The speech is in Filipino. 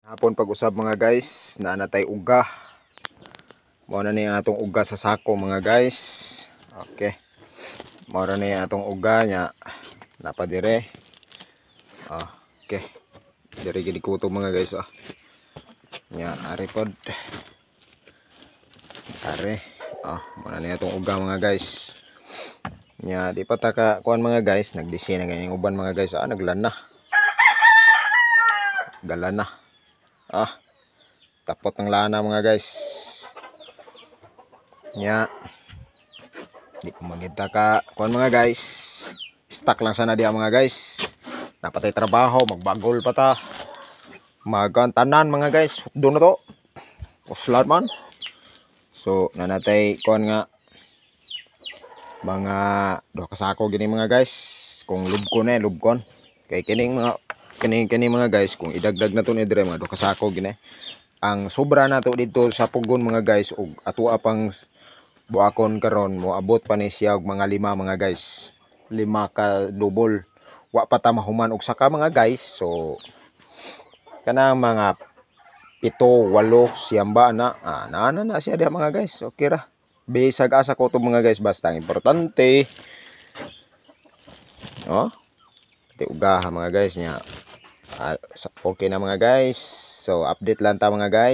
Hapon pag-usab mga guys, na natay uga. Mao na ni atong uga sa sako mga guys. Okay. Mao na ni atong uga nya napadire. Okay. Dire gid kuto mga guys Nya ari pod. Are. Mao na ni atong uga mga guys. Nya di pa ta ka kuan mga guys, nagdisi na ganyang uban mga guys. Naglana. Galana. Tapot ng lana mga guys. Nya di ko magita ka kuan mga guys. Stuck lang sana diha mga guys. Napatay trabaho, magbagol pa ta. Magantanan mga guys. Doon na to. Uslat man. So nanatay kuan nga mga duha ka sako gini mga guys. Kung lubkon kay kining mga kini mga guys, kung idagdag na to ni dire mga duha ka sako gini. Ang sobra na to dito sa pugon mga guys, ug atua pang buakon karon mo abot pa ni siya og mga 5 mga guys. 5 ka double. Wa pa ta mahuman og saka mga guys. So kanang mga 7, 8 siyamba na na siya diha mga guys. Okay ra. Bisag asa ko to mga guys, basta ang importante ugaha mga guys nya. Okay na mga guys. So update lang ta mga guys.